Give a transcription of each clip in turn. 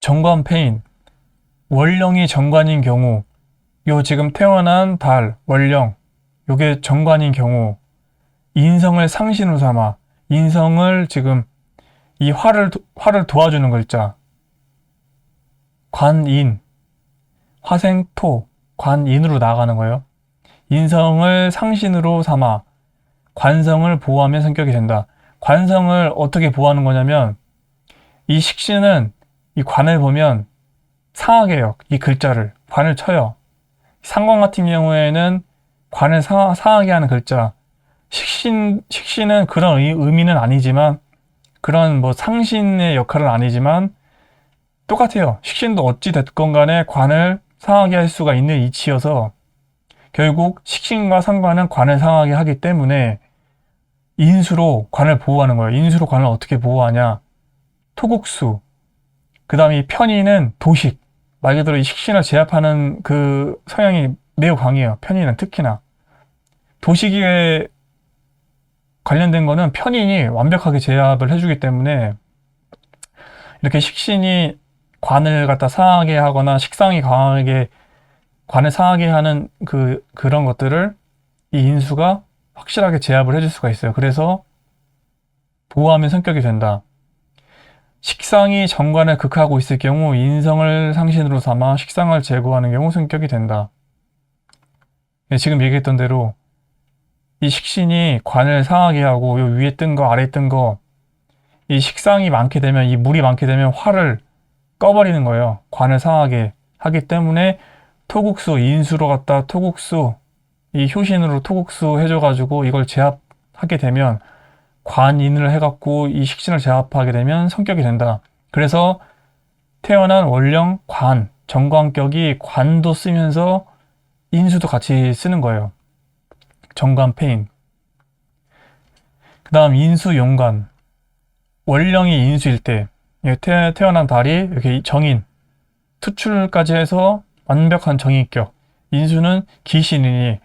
정관패인, 월령이 정관인 경우, 요 지금 태어난 달, 월령, 요게 정관인 경우, 인성을 상신으로 삼아, 인성을 지금 이 화를 도와주는 글자, 관인, 화생토, 관인으로 나아가는 거예요. 인성을 상신으로 삼아 관성을 보호하면 성격이 된다. 관성을 어떻게 보호하는 거냐면, 이 식신은 이 관을 보면 상하게 해요. 이 글자를 관을 쳐요. 상관 같은 경우에는 관을 상하게 하는 글자, 식신은 그런 의미는 아니지만, 그런 뭐 상신의 역할은 아니지만 똑같아요. 식신도 어찌 됐건 간에 관을 상하게 할 수가 있는 이치여서 결국 식신과 상관은 관을 상하게 하기 때문에 인수로 관을 보호하는 거예요. 인수로 관을 어떻게 보호하냐? 토국수. 그 다음에 이 편인은 도식. 말 그대로 이 식신을 제압하는 그 성향이 매우 강해요. 편인은 특히나. 도식에 관련된 거는 편인이 완벽하게 제압을 해주기 때문에 이렇게 식신이 관을 갖다 상하게 하거나 식상이 강하게 관을 상하게 하는 그런 것들을 이 인수가 확실하게 제압을 해줄 수가 있어요. 그래서 보호하면 성격이 된다. 식상이 정관을 극하고 있을 경우 인성을 상신으로 삼아 식상을 제거하는 경우 성격이 된다. 지금 얘기했던 대로 이 식신이 관을 상하게 하고 요 위에 뜬 거 아래에 뜬 거 이 식상이 많게 되면 이 물이 많게 되면 화를 꺼버리는 거예요. 관을 상하게 하기 때문에 토국수 인수로 갖다 토국수 이 효신으로 토국수 해줘가지고 이걸 제압하게 되면 관인을 해갖고 이 식신을 제압하게 되면 성격이 된다. 그래서 태어난 월령 관 정관격이 관도 쓰면서 인수도 같이 쓰는 거예요. 정관패인. 그 다음 인수용관. 월령이 인수일 때 태어난 달이 이렇게 정인 투출까지 해서 완벽한 정인격. 인수는 기신이니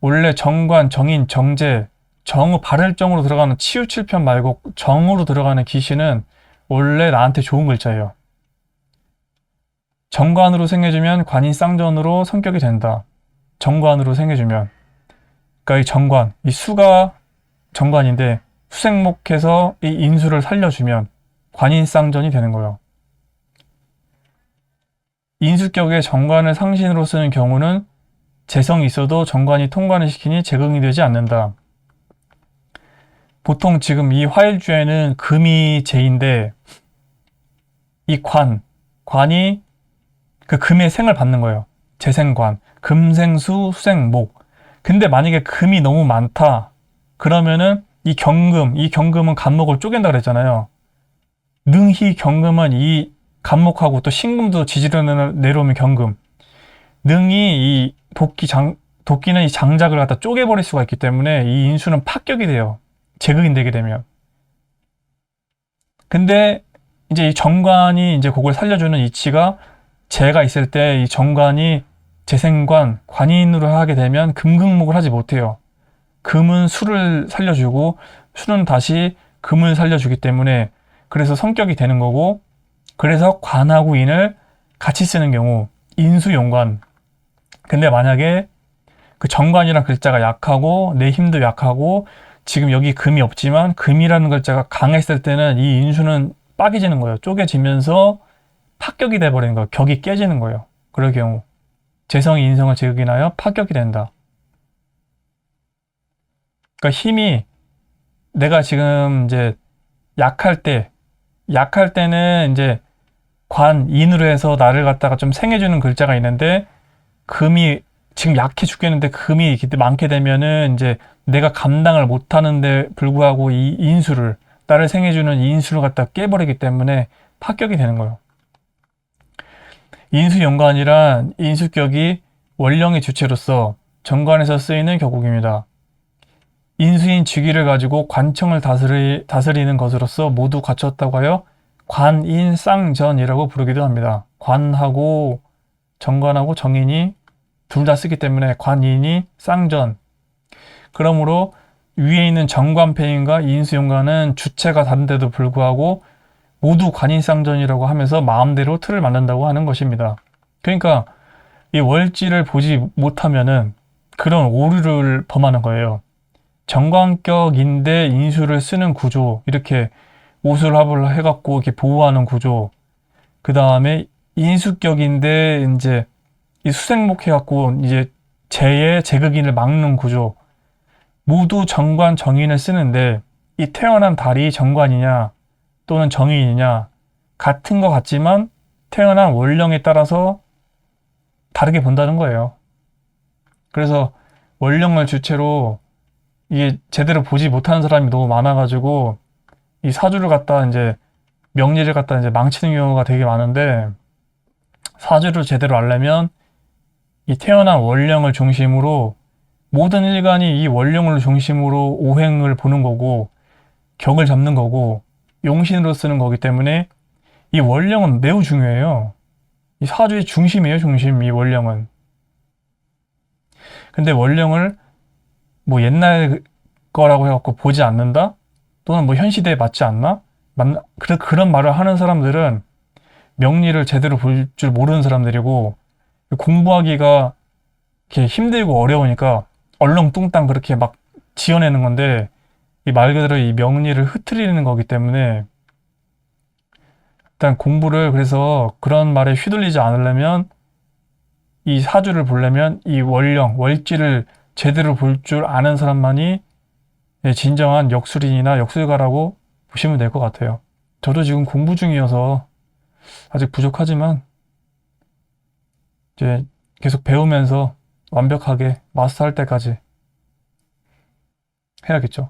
원래 정관, 정인, 정제, 정우 발을정으로 들어가는 치우칠편 말고 정으로 들어가는 기신은 원래 나한테 좋은 글자예요. 정관으로 생겨주면 관인 쌍전으로 성격이 된다. 정관으로 생겨주면. 그러니까 이 정관, 이 수가 정관인데 수생목해서 이 인수를 살려주면 관인쌍전이 되는 거예요. 인수격에 정관을 상신으로 쓰는 경우는 재성이 있어도 정관이 통관을 시키니 제극이 되지 않는다. 보통 지금 이 화일주에는 금이 제인데 이 관이 그 금의 생을 받는 거예요. 재생관, 금생수, 수생목. 근데 만약에 금이 너무 많다. 그러면은 이 경금은 간목을 쪼갠다 그랬잖아요. 능희 경금은 이 간목하고 또 신금도 지지로 내려오면 경금. 능이 이 도끼는 이 장작을 갖다 쪼개버릴 수가 있기 때문에 이 인수는 파격이 돼요. 제극이 되게 되면. 근데 이제 이 정관이 이제 그걸 살려주는 이치가 재가 있을 때 이 정관이 재생관, 관인으로 하게 되면 금극목을 하지 못해요. 금은 수를 살려주고 수는 다시 금을 살려주기 때문에 그래서 성격이 되는 거고 그래서 관하고 인을 같이 쓰는 경우 인수용관. 근데 만약에 그 정관이라는 글자가 약하고 내 힘도 약하고 지금 여기 금이 없지만 금이라는 글자가 강했을 때는 이 인수는 빠개지는 거예요. 쪼개지면서 파격이 돼버리는 거예요. 격이 깨지는 거예요. 그럴 경우 재성이 인성을 제극인하여 파격이 된다. 그러니까 힘이 내가 지금 이제 약할 때는 이제 관인으로 해서 나를 갖다가 좀 생해주는 글자가 있는데 금이 지금 약해 죽겠는데 금이 많게 되면은 이제 내가 감당을 못하는데 불구하고 이 인수를 나를 생해주는 인수를 갖다 깨버리기 때문에 파격이 되는 거예요. 인수연관이란 인수격이 월령의 주체로서 정관에서 쓰이는 격국입니다. 인수인 직위를 가지고 관청을 다스리는 것으로서 모두 갖췄다고 하여 관인쌍전이라고 부르기도 합니다. 관하고 정관하고 정인이 둘 다 쓰기 때문에 관인이 쌍전. 그러므로 위에 있는 정관패인과 인수연관은 주체가 다른데도 불구하고 모두 관인상전이라고 하면서 마음대로 틀을 만든다고 하는 것입니다. 그러니까 이 월지를 보지 못하면은 그런 오류를 범하는 거예요. 정관격인데 인수를 쓰는 구조, 이렇게 오술합을 해갖고 이렇게 보호하는 구조, 그 다음에 인수격인데 이제 이 수생목 해갖고 이제 재의 재극인을 막는 구조, 모두 정관 정인을 쓰는데 이 태어난 달이 정관이냐 또는 정인이냐 같은 것 같지만 태어난 원령에 따라서 다르게 본다는 거예요. 그래서 원령을 주체로 이게 제대로 보지 못하는 사람이 너무 많아가지고 이 사주를 갖다 이제 명리를 갖다 이제 망치는 경우가 되게 많은데, 사주를 제대로 알려면 이 태어난 원령을 중심으로 모든 일간이 이 원령을 중심으로 오행을 보는 거고 격을 잡는 거고 용신으로 쓰는 거기 때문에 이 원령은 매우 중요해요. 이 사주의 중심이에요, 중심. 이 원령은. 근데 원령을 뭐 옛날 거라고 해갖고 보지 않는다? 또는 뭐 현 시대에 맞지 않나? 그런 말을 하는 사람들은 명리를 제대로 볼 줄 모르는 사람들이고, 공부하기가 이렇게 힘들고 어려우니까 얼렁뚱땅 그렇게 막 지어내는 건데, 이 말 그대로 이 명리를 흐트리는 거기 때문에 일단 공부를, 그래서 그런 말에 휘둘리지 않으려면, 이 사주를 보려면 이 원령, 월지를 제대로 볼 줄 아는 사람만이 진정한 역술인이나 역술가라고 보시면 될 것 같아요. 저도 지금 공부 중이어서 아직 부족하지만 이제 계속 배우면서 완벽하게 마스터할 때까지 해야겠죠.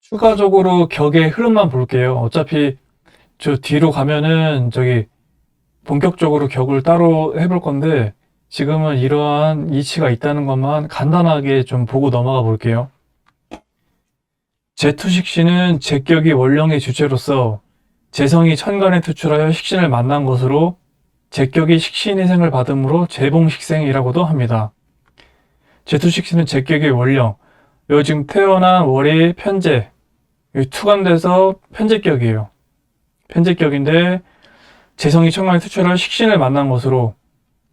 추가적으로 격의 흐름만 볼게요. 어차피 저 뒤로 가면은 저기 본격적으로 격을 따로 해볼 건데, 지금은 이러한 이치가 있다는 것만 간단하게 좀 보고 넘어가 볼게요. 제투식신은 제격이 원령의 주체로서 재성이 천간에 투출하여 식신을 만난 것으로 제격이 식신희생을 받음으로 재봉식생이라고도 합니다. 제투식신은 제격의 원령, 요 지금 태어난 월이 편제, 투간돼서 편제격이에요. 편제격인데 재성이 천간에 투출하여 식신을 만난 것으로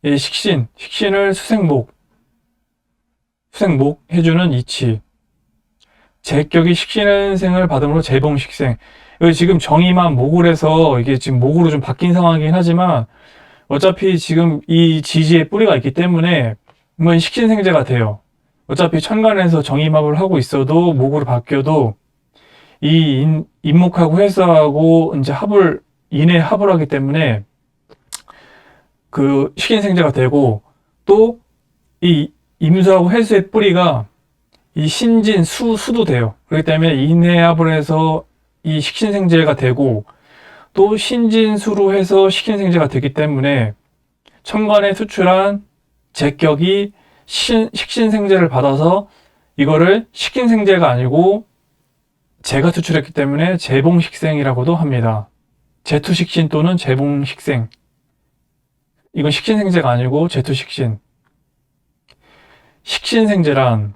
이 식신을 수생목 해주는 이치, 제격이 식신생을 받음으로 재봉식생. 여기 지금 정의만 목을 해서 이게 지금 목으로 좀 바뀐 상황이긴 하지만 어차피 지금 이 지지에 뿌리가 있기 때문에 이건 식신생제가 돼요. 어차피 천간에서 정의합을 하고 있어도 목으로 바뀌어도 이 인목하고 해서하고 이제 인해 합을 하기 때문에 그 식인생제가 되고, 또 이 임수하고 해수의 뿌리가 이 신진 수도 돼요. 그렇기 때문에 인해합을 해서 이 식신생제가 되고, 또 신진수로 해서 식신생제가 되기 때문에 천간에 투출한 제격이 식신생제를 받아서 이거를 식신생제가 아니고 제가 투출했기 때문에 재봉식생이라고도 합니다. 제투식신 또는 재봉식생. 이건 식신생제가 아니고 제투식신. 식신생제란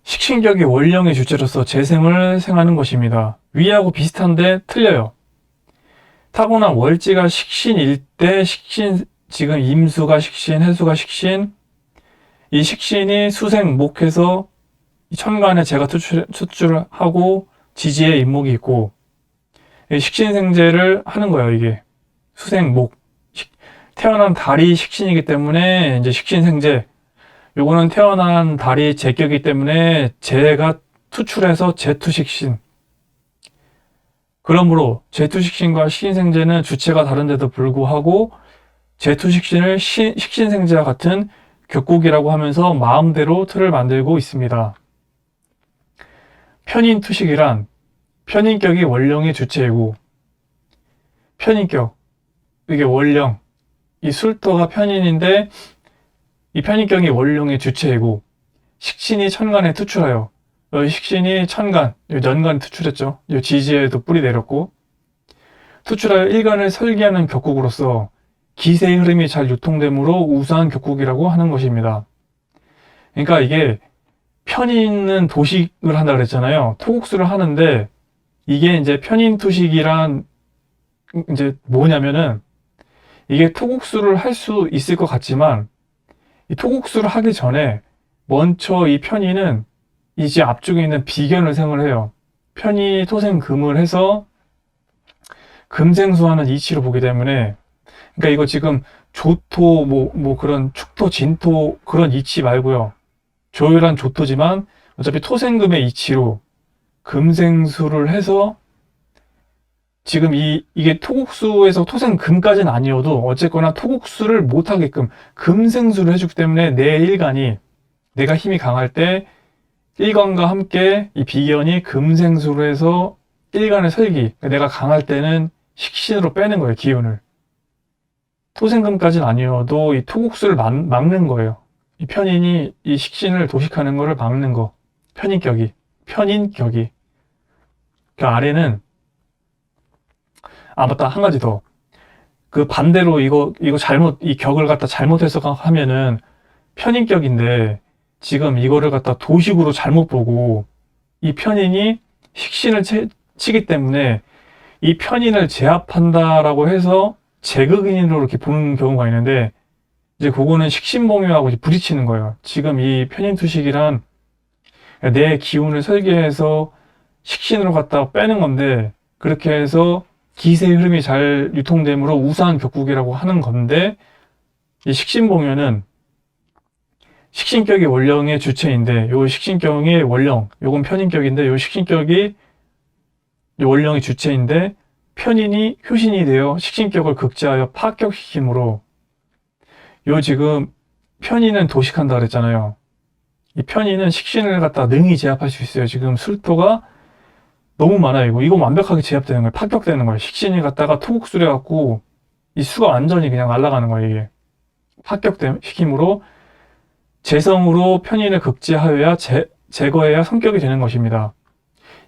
식신격이 원령의 주체로서 재생을 생하는 것입니다. 위하고 비슷한데 틀려요. 타고난 월지가 식신일 때 지금 임수가 식신, 해수가 식신, 이 식신이 수생목해서 천간에 제가 투출하고 지지에 임목이 있고, 식신생제를 하는 거예요. 이게 수생목, 태어난 달이 식신이기 때문에 이제 식신생제. 요거는 태어난 달이 제격이기 때문에 제가 투출해서 제투식신. 그러므로 제투식신과 식신생제는 주체가 다른데도 불구하고 제투식신을 식신생제와 같은 격국이라고 하면서 마음대로 틀을 만들고 있습니다. 편인투식이란 편인격이 원령의 주체이고, 편인격, 이게 원령, 이 술토가 편인인데 이 편인격이 원령의 주체이고, 식신이 천간에 투출하여, 식신이 천간, 연간에 투출했죠. 지지에도 뿌리 내렸고, 투출하여 일간을 설계하는 격국으로서 기세의 흐름이 잘 유통되므로 우수한 격국이라고 하는 것입니다. 그러니까 이게 편인은 도식을 한다 그랬잖아요. 토국수를 하는데 이게 이제 편인투식이란 이제 뭐냐면은 이게 토국수를 할 수 있을 것 같지만 이 토국수를 하기 전에 먼저 이 편인은 이제 앞쪽에 있는 비견을 생을 해요. 편이 토생금을 해서 금생수하는 이치로 보기 때문에 그러니까 이거 지금 조토 뭐 그런 축토 진토 그런 이치 말고요. 조율한 조토지만 어차피 토생금의 이치로 금생수를 해서 지금 이게 토국수에서 토생금까지는 아니어도 어쨌거나 토국수를 못하게끔 금생수를 해주기 때문에 내 일간이 내가 힘이 강할 때 일간과 함께 이 비견이 금생수로 해서 일간의 설기 내가 강할 때는 식신으로 빼는 거예요. 기운을. 토생금까지는 아니어도 이 토국수를 막는 거예요. 이 편인이 이 식신을 도식하는 거를 막는 거. 편인격이. 그 아래는 맞다. 한 가지 더. 그 반대로 이거 이 격을 갖다 잘못해서 하면은 편인격인데 지금 이거를 갖다 도식으로 잘못 보고 이 편인이 식신을 치기 때문에 이 편인을 제압한다라고 해서 제극인으로 이렇게 보는 경우가 있는데 이제 그거는 식신봉유하고 부딪히는 거예요. 지금 이 편인투식이란 내 기운을 설계해서 식신으로 갖다 빼는 건데 그렇게 해서 기세의 흐름이 잘 유통되므로 우수한 격국이라고 하는 건데 이 식신봉유는 식신격이 원령의 주체인데 요 식신격의 원령 요건 편인격인데 요 식신격이 원령의 주체인데 편인이 효신이 되어 식신격을 극제하여 파격시킴으로 요 지금 편인은 도식한다 그랬잖아요. 이 편인은 식신을 갖다 능히 제압할 수 있어요. 지금 술토가 너무 많아요. 이거 완벽하게 제압되는 거예요. 파격되는 거예요. 식신이 갖다가 토국술해 갖고 이 수가 완전히 그냥 날아가는 거예요. 이게 파격시킴으로 재성으로 편인을 극제하여야 제거해야 성격이 되는 것입니다.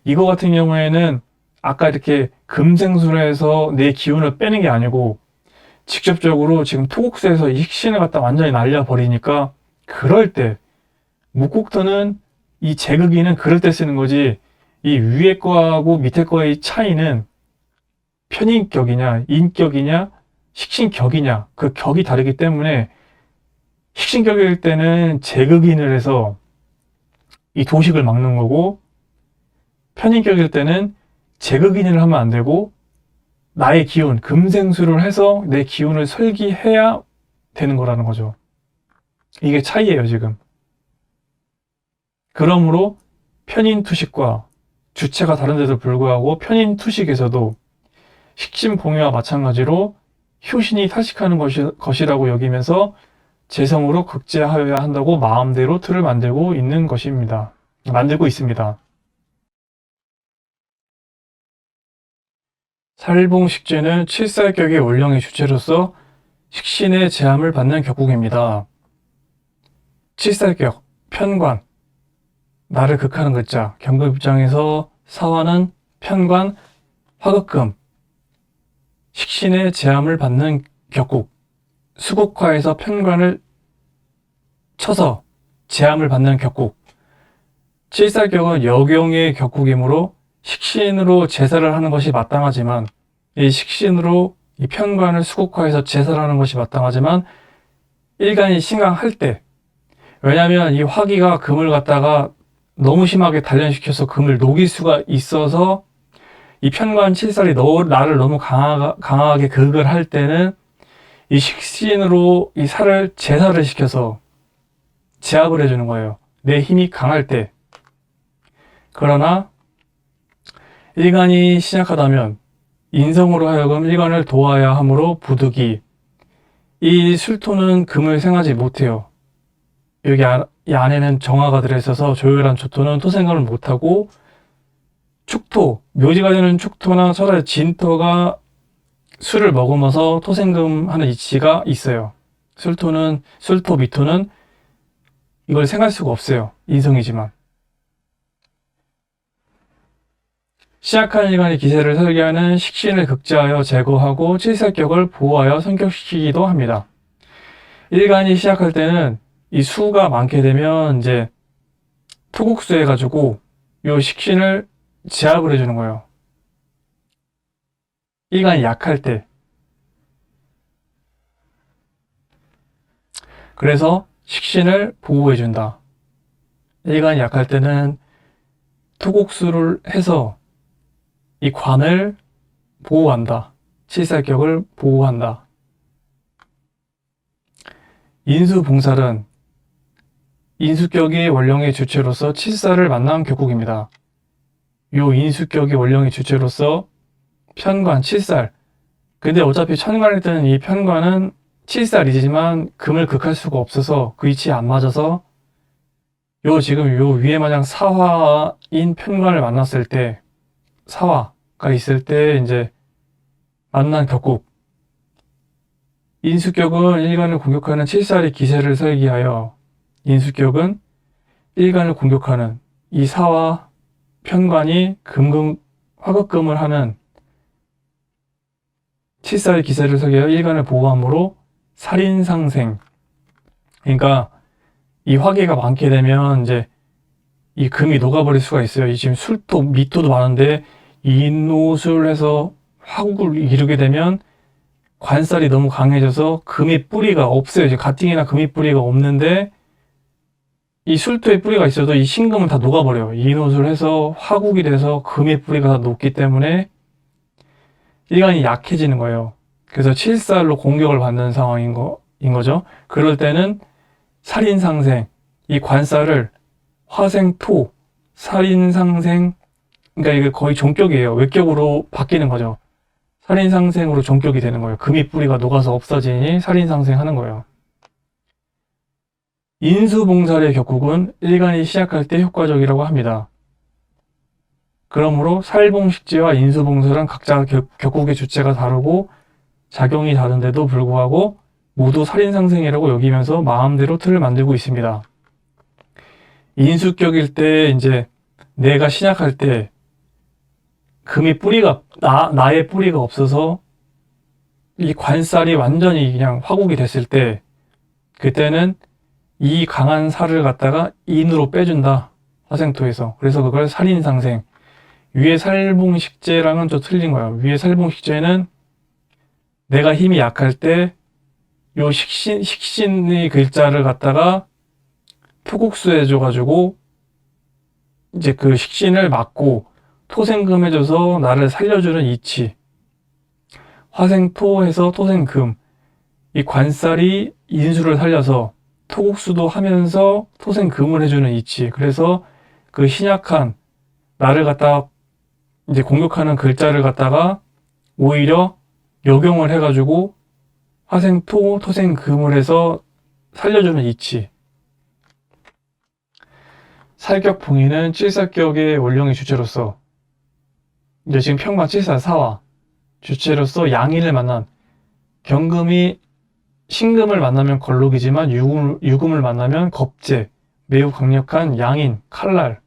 이거 같은 경우에는 아까 이렇게 금생수로 해서 내 기운을 빼는 게 아니고 직접적으로 지금 토국수에서 이 식신을 갖다 완전히 날려버리니까 그럴 때 묵국토는 이 제극이는 그럴 때 쓰는 거지 이 위에 거하고 밑에 거의 차이는 편인격이냐 인격이냐 식신격이냐 그 격이 다르기 때문에 식신격일 때는 제극인을 해서 이 도식을 막는 거고 편인격일 때는 제극인을 하면 안 되고 나의 기운, 금생수를 해서 내 기운을 설기해야 되는 거라는 거죠. 이게 차이예요, 지금. 그러므로 편인투식과 주체가 다른데도 불구하고 편인투식에서도 식신봉유와 마찬가지로 효신이 탈식하는 것이라고 여기면서 재성으로 극제하여야 한다고 마음대로 틀을 만들고 있습니다. 살봉식제는 칠살격의 원령의 주체로서 식신의 제함을 받는 격국입니다. 칠살격, 편관, 나를 극하는 글자, 경급 입장에서 사화는 편관, 화극금, 식신의 제함을 받는 격국, 수국화에서 편관을 쳐서 제함을 받는 격국, 칠살격은 여경의 격국이므로 식신으로 제사를 하는 것이 마땅하지만 이 식신으로 이 편관을 수국화해서 제사를 하는 것이 마땅하지만 일간이 신강할 때 왜냐하면 이 화기가 금을 갖다가 너무 심하게 단련시켜서 금을 녹일 수가 있어서 이 편관 칠살이 나를 너무 강하게 극을 할 때는 이 식신으로 이 살을 제사를 시켜서 제압을 해주는 거예요. 내 힘이 강할 때. 그러나 일간이 신약하다면 인성으로 하여금 일간을 도와야 하므로 부득이 이 술토는 금을 생하지 못해요. 여기 이 안에는 정화가 들어있어서 조율한 조토는 토생금을 못하고 축토, 묘지가 되는 축토나 차라리 진토가 술을 머금어서 토생금 하는 이치가 있어요. 술토, 미토는 이걸 생할 수가 없어요. 인성이지만. 시약한 일간의 기세를 설계하는 식신을 극제하여 제거하고 칠살격을 보호하여 성격시키기도 합니다. 일간이 시약할 때는 이 수가 많게 되면 이제 토국수 해가지고 요 식신을 제압을 해주는 거예요. 일간이 약할 때. 그래서 식신을 보호해준다. 일간이 약할 때는 토국수를 해서 이 관을 보호한다. 칠살격을 보호한다. 인수봉살은 인수격이 원령의 주체로서 칠살을 만난 격국입니다. 요 인수격이 원령의 주체로서 편관, 칠살. 근데 어차피 천관일 때는 이 편관은 칠살이지만 금을 극할 수가 없어서 그 위치에 안 맞아서 지금 요 위에 마냥 사화인 편관을 만났을 때 사화가 있을 때 이제 만난 격국. 인수격은 일간을 공격하는 칠살의 기세를 설기하여 인수격은 일간을 공격하는 이 사화 편관이 화극금을 하는 칠살의 기세를 설기하여 일간을 보호함으로 살인상생. 그러니까 이 화계가 많게 되면 이제 이 금이 녹아버릴 수가 있어요. 이 지금 술토, 미토도 많은데 인노술해서 화국을 이루게 되면 관살이 너무 강해져서 금의 뿌리가 없어요. 이제 가팅이나 금의 뿌리가 없는데 이 술토의 뿌리가 있어도 이 신금은 다 녹아버려요. 인노술 해서 화국이 돼서 금의 뿌리가 다 녹기 때문에 일간이 약해지는 거예요. 그래서 칠살로 공격을 받는 상황인 거죠. 그럴 때는 살인상생, 이 관살을 화생토, 살인상생, 그러니까 이게 거의 종격이에요. 외격으로 바뀌는 거죠. 살인상생으로 종격이 되는 거예요. 금이 뿌리가 녹아서 없어지니 살인상생하는 거예요. 인수봉살의 격국은 일간이 시작할 때 효과적이라고 합니다. 그러므로 살봉식지와 인수봉살은 각자 격국의 주체가 다르고 작용이 다른데도 불구하고 모두 살인상생이라고 여기면서 마음대로 틀을 만들고 있습니다. 인수격일 때 이제 내가 신약할 때 금이 뿌리가 나의 뿌리가 없어서 이 관살이 완전히 그냥 화국이 됐을 때 그때는 이 강한 살을 갖다가 인으로 빼준다. 화생토에서. 그래서 그걸 살인상생. 위에 살봉식제랑은 좀 틀린 거예요. 위에 살봉식제는 내가 힘이 약할 때 요 식신의 글자를 갖다가 토국수 해줘가지고 이제 그 식신을 막고 토생금 해줘서 나를 살려주는 이치. 화생토 해서 토생금. 이 관살이 인수를 살려서 토국수도 하면서 토생금을 해주는 이치. 그래서 그 신약한 나를 갖다가 이제 공격하는 글자를 갖다가 오히려 역용을 해가지고 화생토, 토생금을 해서 살려주는 이치. 살격봉인은 칠살격의 원령의 주체로서 이제 지금 평관 칠살 사화 주체로서 양인을 만난 경금이 신금을 만나면 걸록이지만 유금을 만나면 겁재, 매우 강력한 양인, 칼날,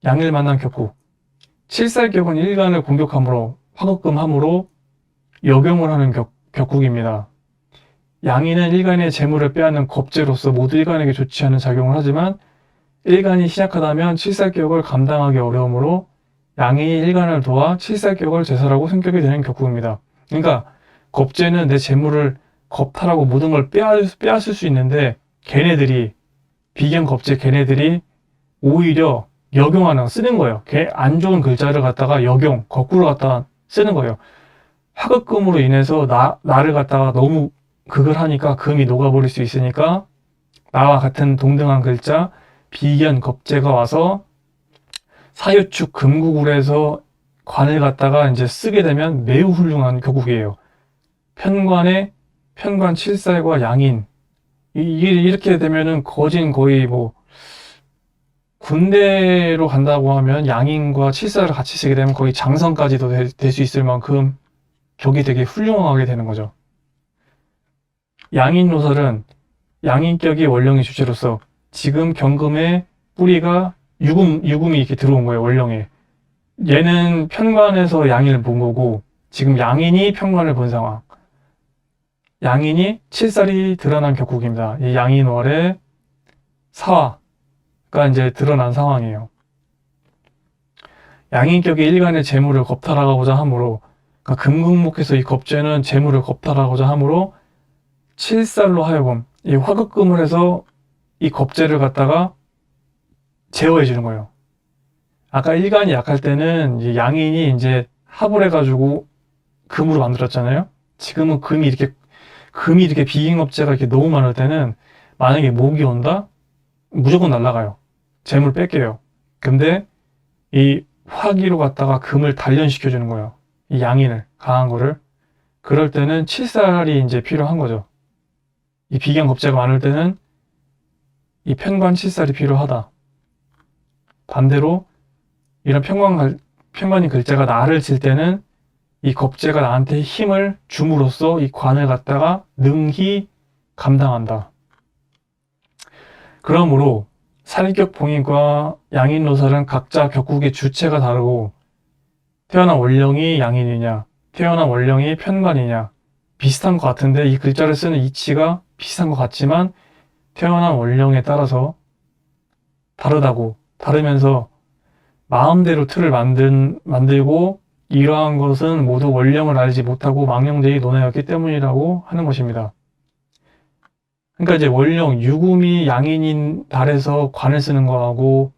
양을 만난 격국. 칠살격은 일간을 공격함으로 화극금함으로 역용을 하는 격국입니다. 양인은 일간의 재물을 빼앗는 겁재로서 모두 일간에게 좋지 않은 작용을 하지만 일간이 시작하다면 칠살격을 감당하기 어려우므로 양인이 일간을 도와 칠살격을 제설하고 성격이 되는 격국입니다. 그러니까 겁재는 내 재물을 겁탈하고 모든 걸 빼앗을 수 있는데 비견 겁재 걔네들이 오히려 역용하는 쓰는 거예요. 안 좋은 글자를 갖다가 역용, 거꾸로 갖다가 쓰는 거예요. 화극금으로 인해서 나를 갖다가 너무 극을 하니까 금이 녹아버릴 수 있으니까 나와 같은 동등한 글자 비견 겁재가 와서 사유축 금국을 해서 관을 갖다가 이제 쓰게 되면 매우 훌륭한 격국이에요. 편관 칠살과 양인 이렇게 되면은 거의 뭐 군대로 간다고 하면 양인과 칠살을 같이 쓰게 되면 거의 장성까지도 될 수 있을 만큼 격이 되게 훌륭하게 되는 거죠. 양인노설은 양인격이 원령의 주체로서 지금 경금의 뿌리가 유금이 이렇게 들어온 거예요. 원령에. 얘는 편관에서 양인을 본 거고 지금 양인이 편관을 본 상황. 양인이 칠살이 드러난 격국입니다. 이 양인월의 사화가 이제 드러난 상황이에요. 양인격이 일간의 재물을 겁탈하고자 하므로, 그러니까 금극목에서 이 겁재는 재물을 겁탈하고자 하므로 칠살로 하여금 이 화극금을 해서 이 겁재를 갖다가 제어해 주는 거예요. 아까 일간이 약할 때는 이 양인이 이제 합을 해가지고 금으로 만들었잖아요. 지금은 금이 이렇게 비గిం겁재가 이렇게 너무 많을 때는 만약에 목이 온다? 무조건 날아가요. 재물 뺏겨요. 근데 이 화기로 갖다가 금을 단련시켜 주는 거예요. 이 양인을, 강한 거를. 그럴 때는 칠살이 이제 필요한 거죠. 이 비견겁재가 많을 때는 이 편관 칠살이 필요하다. 반대로 이런 편관인 글자가 나를 칠 때는 이 겁재가 나한테 힘을 줌으로써 이 관을 갖다가 능히 감당한다. 그러므로 살격 봉인과 양인노살은 각자 격국의 주체가 다르고 태어난 원령이 양인이냐 태어난 원령이 편관이냐 비슷한 것 같은데 이 글자를 쓰는 이치가 비슷한 것 같지만 태어난 원령에 따라서 다르면서 마음대로 틀을 만들고 이러한 것은 모두 원령을 알지 못하고 망령되이 논하였기 때문이라고 하는 것입니다. 그러니까 이제 원령, 유금이 양인인 달에서 관을 쓰는 거하고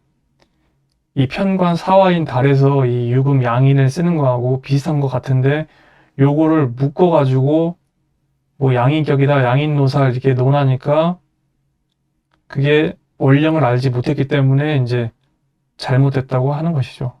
이 편관 사화인 달에서 이 유금 양인을 쓰는 거하고 비슷한 것 같은데 요거를 묶어가지고 뭐 양인격이다, 양인노살 이렇게 논하니까 그게 원령을 알지 못했기 때문에 이제 잘못됐다고 하는 것이죠.